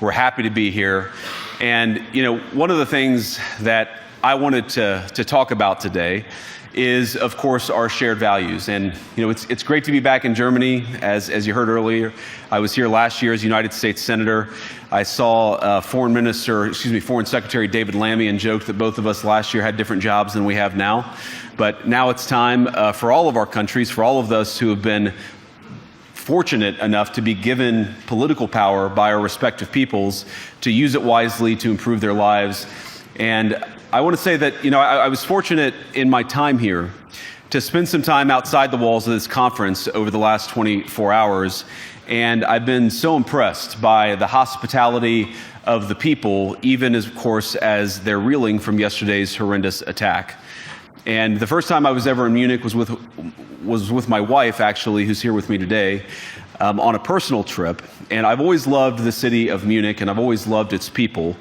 We're happy to be here. And, one of the things that I wanted to talk about today is, of course, our shared values. And, it's great to be back in Germany. As you heard earlier, I was here last year as United States Senator. I saw Foreign Secretary David Lammy and joked that both of us last year had different jobs than we have now. But now it's time for all of our countries, for all of us who have been fortunate enough to be given political power by our respective peoples, to use it wisely to improve their lives. And I want to say that, I was fortunate in my time here to spend some time outside the walls of this conference over the last 24 hours. And I've been so impressed by the hospitality of the people, even of course, as they're reeling from yesterday's horrendous attack. And the first time I was ever in Munich was with my wife, actually, who's here with me today, on a personal trip. And I've always loved the city of Munich, and I've always loved its people.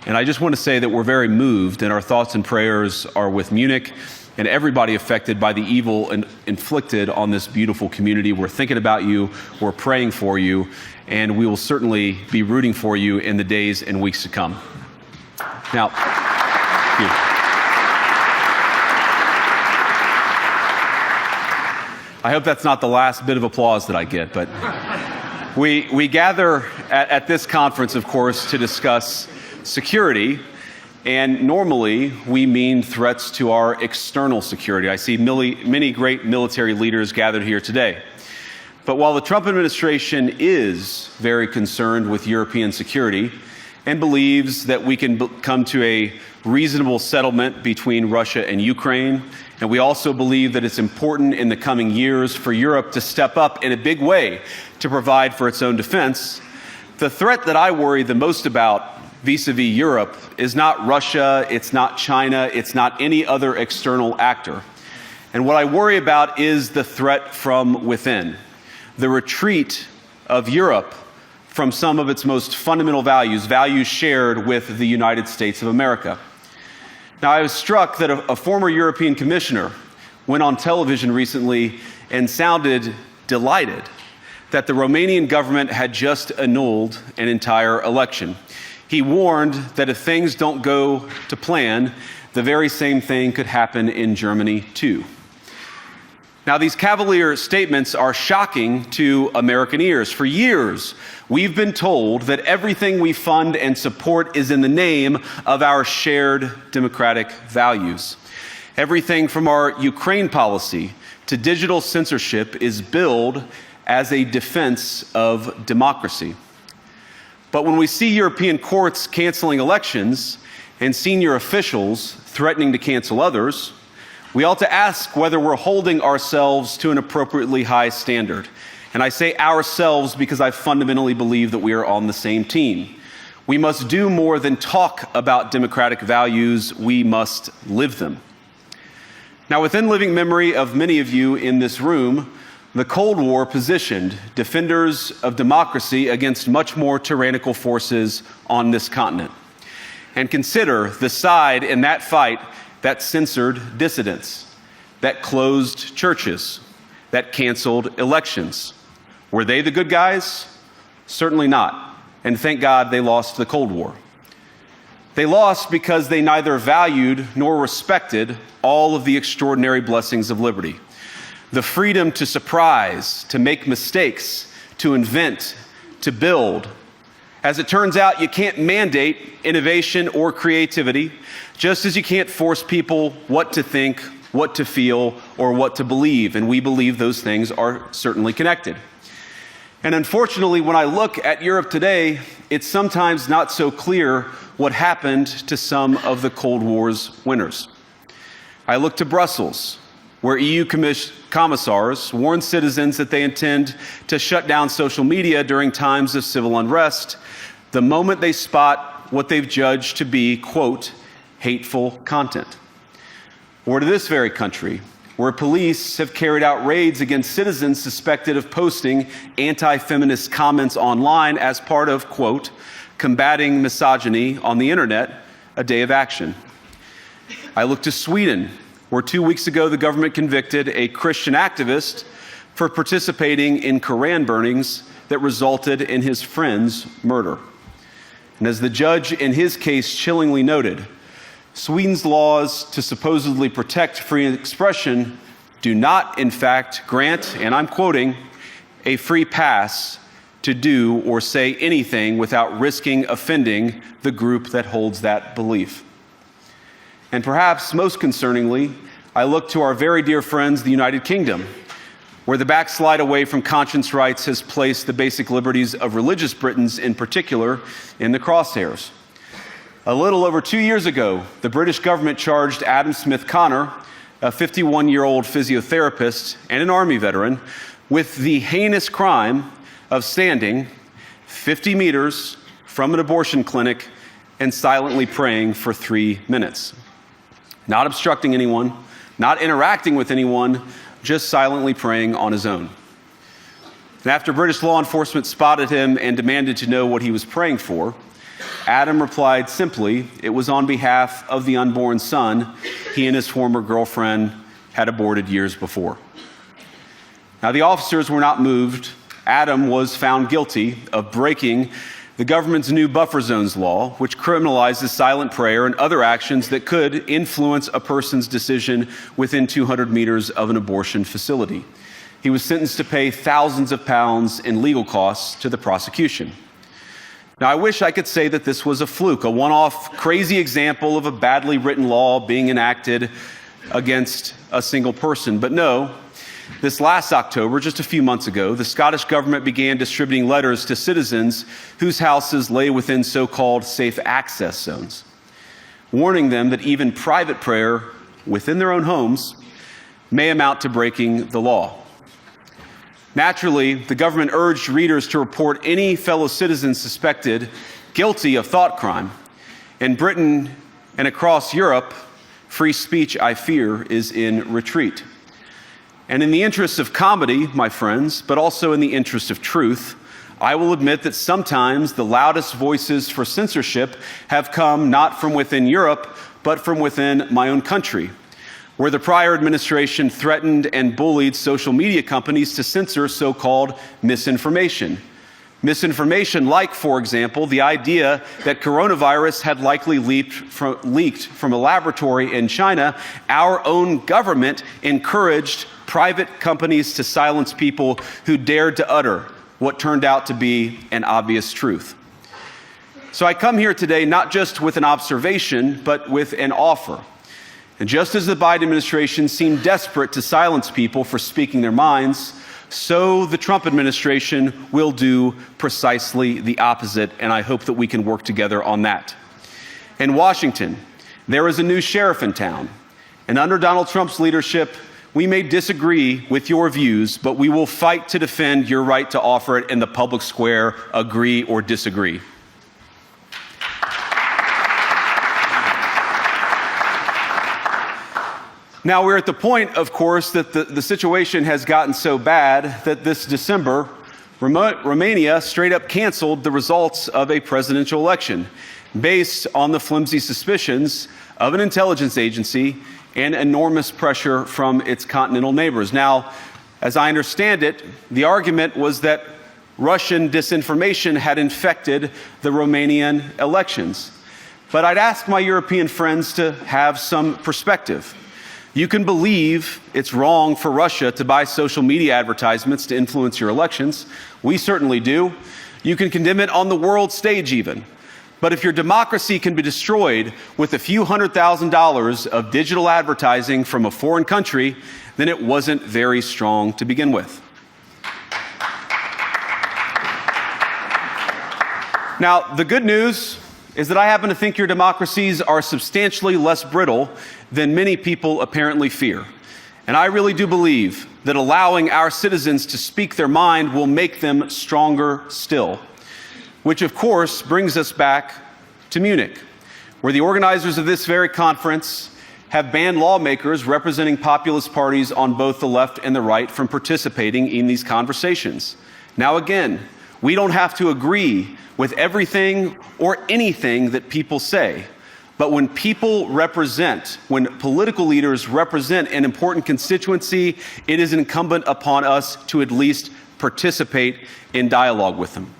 And I just want to say that we're very moved, and our thoughts and prayers are with Munich and everybody affected by the evil inflicted on this beautiful community. We're thinking about you, we're praying for you, and we will certainly be rooting for you in the days and weeks to come. Now, thank you. I hope that's not the last bit of applause that I get, but we gather at this conference, of course, to discuss security, and normally we mean threats to our external security. I see many great military leaders gathered here today. But while the Trump administration is very concerned with European security and believes that we can come to a reasonable settlement between Russia and Ukraine, and we also believe that it's important in the coming years for Europe to step up in a big way to provide for its own defense, the threat that I worry the most about vis-a-vis Europe is not Russia, it's not China, it's not any other external actor. And what I worry about is the threat from within, the retreat of Europe from some of its most fundamental values shared with the United States of America. Now, I was struck that a former European commissioner went on television recently and sounded delighted that the Romanian government had just annulled an entire election. He warned that if things don't go to plan, the very same thing could happen in Germany too. Now, these cavalier statements are shocking to American ears. For years, we've been told that everything we fund and support is in the name of our shared democratic values. Everything from our Ukraine policy to digital censorship is billed as a defense of democracy. But when we see European courts canceling elections and senior officials threatening to cancel others, we ought to ask whether we're holding ourselves to an appropriately high standard. And I say ourselves because I fundamentally believe that we are on the same team. We must do more than talk about democratic values, we must live them. Now, within living memory of many of you in this room, the Cold War positioned defenders of democracy against much more tyrannical forces on this continent. And consider the side in that fight that censored dissidents, that closed churches, that canceled elections. Were they the good guys? Certainly not. And thank God they lost the Cold War. They lost because they neither valued nor respected all of the extraordinary blessings of liberty. The freedom to surprise, to make mistakes, to invent, to build. As it turns out, you can't mandate innovation or creativity, just as you can't force people what to think, what to feel, or what to believe. And we believe those things are certainly connected. And unfortunately, when I look at Europe today, it's sometimes not so clear what happened to some of the Cold War's winners. I look to Brussels, where EU commissars warn citizens that they intend to shut down social media during times of civil unrest the moment they spot what they've judged to be, quote, hateful content. Or to this very country, where police have carried out raids against citizens suspected of posting anti-feminist comments online as part of, quote, combating misogyny on the internet, a day of action. I look to Sweden, where 2 weeks ago the government convicted a Christian activist for participating in Koran burnings that resulted in his friend's murder. And as the judge in his case chillingly noted, Sweden's laws to supposedly protect free expression do not, in fact, grant, and I'm quoting, a free pass to do or say anything without risking offending the group that holds that belief. And perhaps most concerningly, I look to our very dear friends, the United Kingdom, where the backslide away from conscience rights has placed the basic liberties of religious Britons in particular in the crosshairs. A little over 2 years ago, the British government charged Adam Smith Connor, a 51-year-old physiotherapist and an Army veteran, with the heinous crime of standing 50 meters from an abortion clinic and silently praying for 3 minutes. Not obstructing anyone, not interacting with anyone, just silently praying on his own. And after British law enforcement spotted him and demanded to know what he was praying for, Adam replied simply, it was on behalf of the unborn son he and his former girlfriend had aborted years before. Now, the officers were not moved. Adam was found guilty of breaking the government's new buffer zones law, which criminalizes silent prayer and other actions that could influence a person's decision within 200 meters of an abortion facility. He was sentenced to pay thousands of pounds in legal costs to the prosecution. Now, I wish I could say that this was a fluke, a one-off crazy example of a badly written law being enacted against a single person. But no, this last October, just a few months ago, the Scottish government began distributing letters to citizens whose houses lay within so-called safe access zones, warning them that even private prayer within their own homes may amount to breaking the law. Naturally, the government urged readers to report any fellow citizens suspected guilty of thought crime. In Britain and across Europe, free speech, I fear, is in retreat. And in the interest of comedy, my friends, but also in the interest of truth, I will admit that sometimes the loudest voices for censorship have come not from within Europe, but from within my own country, where the prior administration threatened and bullied social media companies to censor so-called misinformation. Misinformation like, for example, the idea that coronavirus had likely leaked from a laboratory in China. Our own government encouraged private companies to silence people who dared to utter what turned out to be an obvious truth. So I come here today not just with an observation, but with an offer. And just as the Biden administration seemed desperate to silence people for speaking their minds, so the Trump administration will do precisely the opposite, and I hope that we can work together on that. In Washington, there is a new sheriff in town, and under Donald Trump's leadership, we may disagree with your views, but we will fight to defend your right to offer it in the public square, agree or disagree. Now, we're at the point, of course, that the situation has gotten so bad that this December, Romania straight up canceled the results of a presidential election based on the flimsy suspicions of an intelligence agency and enormous pressure from its continental neighbors. Now, as I understand it, the argument was that Russian disinformation had infected the Romanian elections. But I'd ask my European friends to have some perspective. You can believe it's wrong for Russia to buy social media advertisements to influence your elections. We certainly do. You can condemn it on the world stage even. But if your democracy can be destroyed with a few $100,000 of digital advertising from a foreign country, then it wasn't very strong to begin with. Now, the good news is that I happen to think your democracies are substantially less brittle than many people apparently fear. And I really do believe that allowing our citizens to speak their mind will make them stronger still. Which, of course, brings us back to Munich, where the organizers of this very conference have banned lawmakers representing populist parties on both the left and the right from participating in these conversations. Now, again, we don't have to agree with everything or anything that people say. But when when political leaders represent an important constituency, it is incumbent upon us to at least participate in dialogue with them.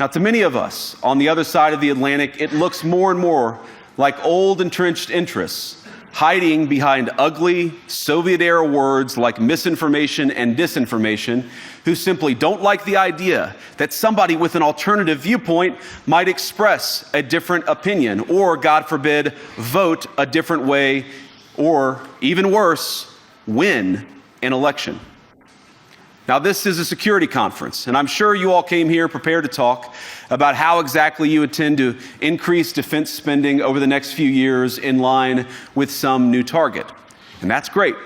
Now, to many of us on the other side of the Atlantic, it looks more and more like old entrenched interests hiding behind ugly Soviet-era words like misinformation and disinformation, who simply don't like the idea that somebody with an alternative viewpoint might express a different opinion or, God forbid, vote a different way or, even worse, win an election. Now, this is a security conference, and I'm sure you all came here prepared to talk about how exactly you intend to increase defense spending over the next few years in line with some new target. And that's great,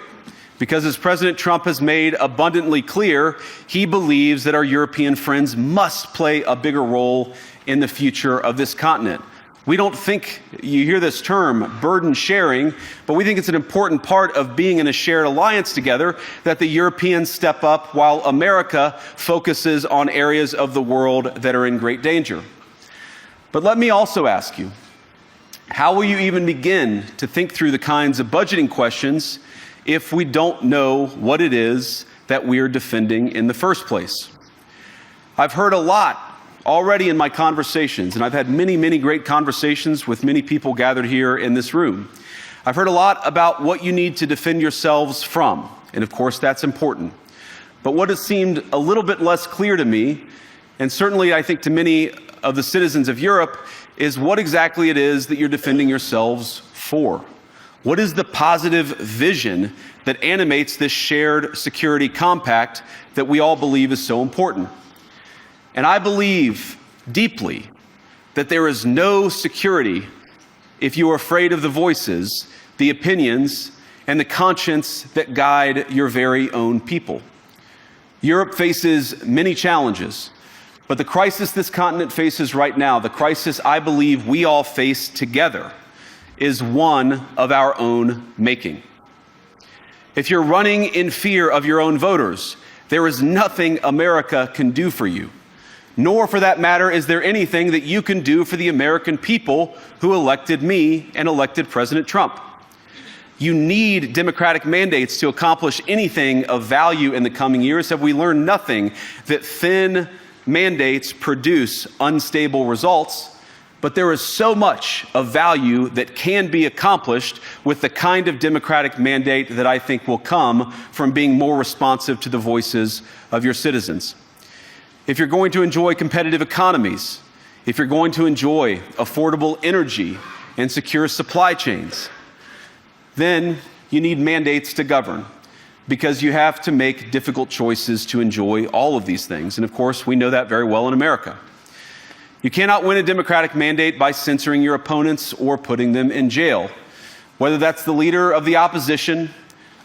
because as President Trump has made abundantly clear, he believes that our European friends must play a bigger role in the future of this continent. We don't think, you hear this term, burden sharing, but we think it's an important part of being in a shared alliance together that the Europeans step up while America focuses on areas of the world that are in great danger. But let me also ask you, how will you even begin to think through the kinds of budgeting questions if we don't know what it is that we're defending in the first place? I've heard a lot already in my conversations, and I've had many, many great conversations with many people gathered here in this room. I've heard a lot about what you need to defend yourselves from, and of course that's important. But what has seemed a little bit less clear to me, and certainly I think to many of the citizens of Europe, is what exactly it is that you're defending yourselves for. What is the positive vision that animates this shared security compact that we all believe is so important? And I believe deeply that there is no security if you are afraid of the voices, the opinions, and the conscience that guide your very own people. Europe faces many challenges, but the crisis this continent faces right now, the crisis I believe we all face together, is one of our own making. If you're running in fear of your own voters, there is nothing America can do for you. Nor, for that matter, is there anything that you can do for the American people who elected me and elected President Trump. You need democratic mandates to accomplish anything of value in the coming years. Have we learned nothing that thin mandates produce unstable results? But there is so much of value that can be accomplished with the kind of democratic mandate that I think will come from being more responsive to the voices of your citizens. If you're going to enjoy competitive economies, if you're going to enjoy affordable energy and secure supply chains, then you need mandates to govern, because you have to make difficult choices to enjoy all of these things. And of course, we know that very well in America. You cannot win a democratic mandate by censoring your opponents or putting them in jail, whether that's the leader of the opposition,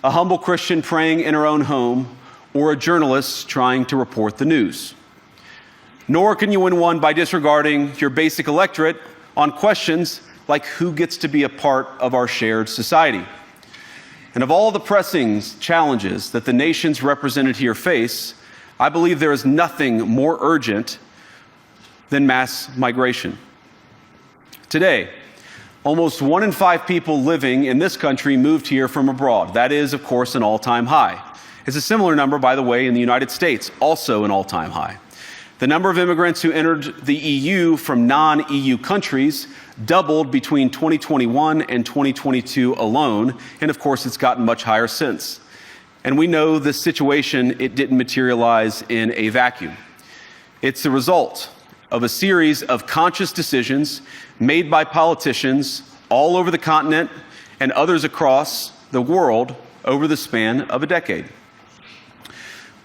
a humble Christian praying in her own home, or a journalist trying to report the news. Nor can you win one by disregarding your basic electorate on questions like who gets to be a part of our shared society. And of all the pressing challenges that the nations represented here face, I believe there is nothing more urgent than mass migration. Today, almost 1 in 5 people living in this country moved here from abroad. That is, of course, an all-time high. It's a similar number, by the way, in the United States, also an all-time high. The number of immigrants who entered the EU from non-EU countries doubled between 2021 and 2022 alone, and of course it's gotten much higher since. And we know this situation, it didn't materialize in a vacuum. It's the result of a series of conscious decisions made by politicians all over the continent and others across the world over the span of a decade.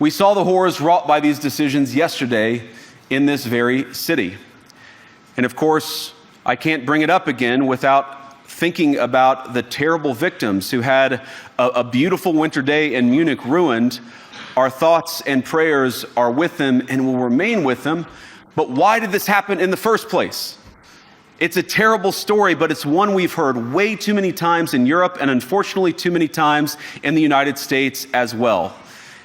We saw the horrors wrought by these decisions yesterday in this very city. And of course, I can't bring it up again without thinking about the terrible victims who had a beautiful winter day in Munich ruined. Our thoughts and prayers are with them and will remain with them. But why did this happen in the first place? It's a terrible story, but it's one we've heard way too many times in Europe and unfortunately too many times in the United States as well.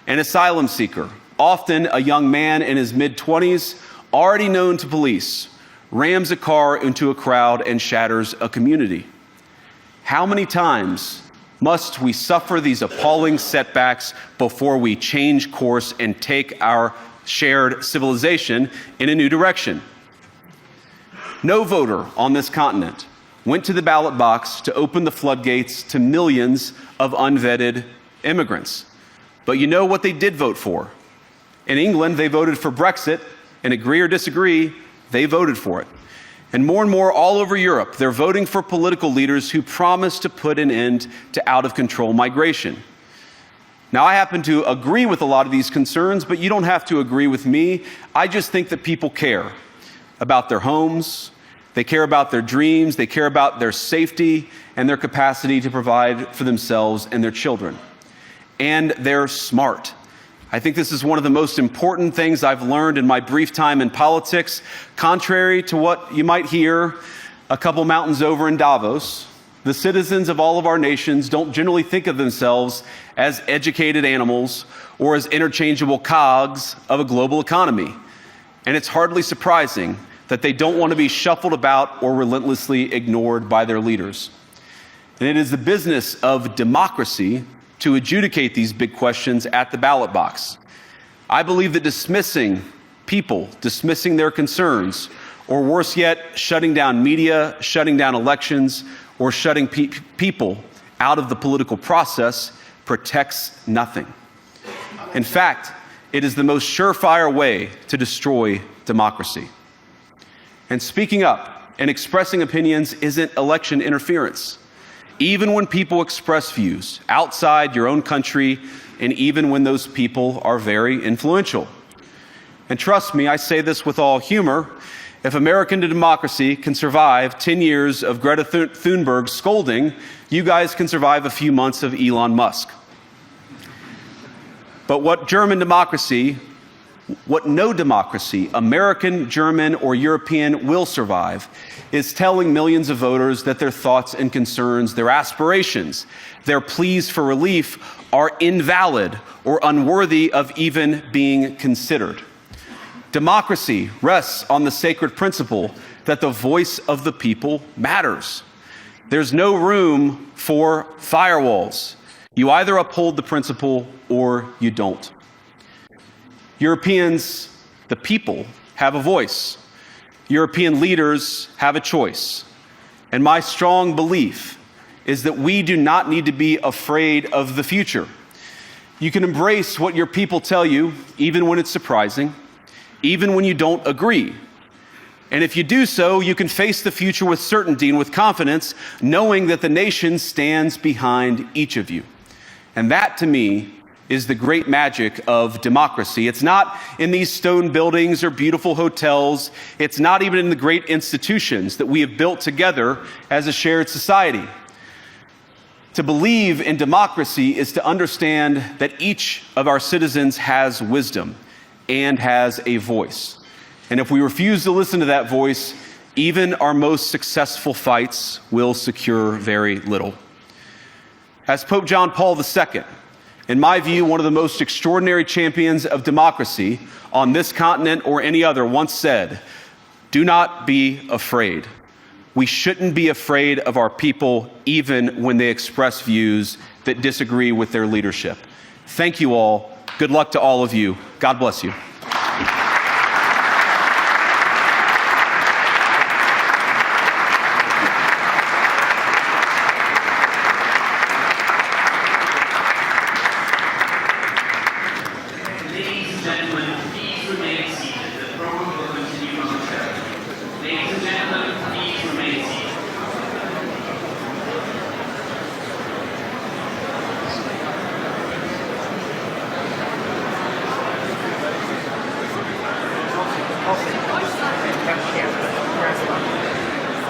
An asylum seeker, often a young man in his mid-20s, already known to police, rams a car into a crowd and shatters a community. How many times must we suffer these appalling setbacks before we change course and take our shared civilization in a new direction. No voter on this continent went to the ballot box to open the floodgates to millions of unvetted immigrants. But you know what they did vote for? In England, they voted for Brexit, and agree or disagree, they voted for it. And more all over Europe, they're voting for political leaders who promise to put an end to out-of-control migration. Now, I happen to agree with a lot of these concerns, but you don't have to agree with me. I just think that people care about their homes, they care about their dreams, they care about their safety and their capacity to provide for themselves and their children. And they're smart. I think this is one of the most important things I've learned in my brief time in politics. Contrary to what you might hear a couple mountains over in Davos, the citizens of all of our nations don't generally think of themselves as educated animals or as interchangeable cogs of a global economy. And it's hardly surprising that they don't want to be shuffled about or relentlessly ignored by their leaders. And it is the business of democracy to adjudicate these big questions at the ballot box. I believe that dismissing people, dismissing their concerns, or worse yet, shutting down media, shutting down elections, or shutting people out of the political process protects nothing. In fact, it is the most surefire way to destroy democracy. And speaking up and expressing opinions isn't election interference. Even when people express views outside your own country, and even when those people are very influential. And trust me, I say this with all humor, if American democracy can survive 10 years of Greta Thunberg scolding, you guys can survive a few months of Elon Musk. But what no democracy, American, German, or European, will survive is telling millions of voters that their thoughts and concerns, their aspirations, their pleas for relief are invalid or unworthy of even being considered. Democracy rests on the sacred principle that the voice of the people matters. There's no room for firewalls. You either uphold the principle or you don't. Europeans, the people, have a voice. European leaders have a choice. And my strong belief is that we do not need to be afraid of the future. You can embrace what your people tell you, even when it's surprising, even when you don't agree. And if you do so, you can face the future with certainty and with confidence, knowing that the nation stands behind each of you. And that, to me, is the great magic of democracy. It's not in these stone buildings or beautiful hotels. It's not even in the great institutions that we have built together as a shared society. To believe in democracy is to understand that each of our citizens has wisdom and has a voice. And if we refuse to listen to that voice, even our most successful fights will secure very little. As Pope John Paul II, in my view, one of the most extraordinary champions of democracy on this continent or any other, once said, "Do not be afraid." We shouldn't be afraid of our people, even when they express views that disagree with their leadership. Thank you all. Good luck to all of you. God bless you.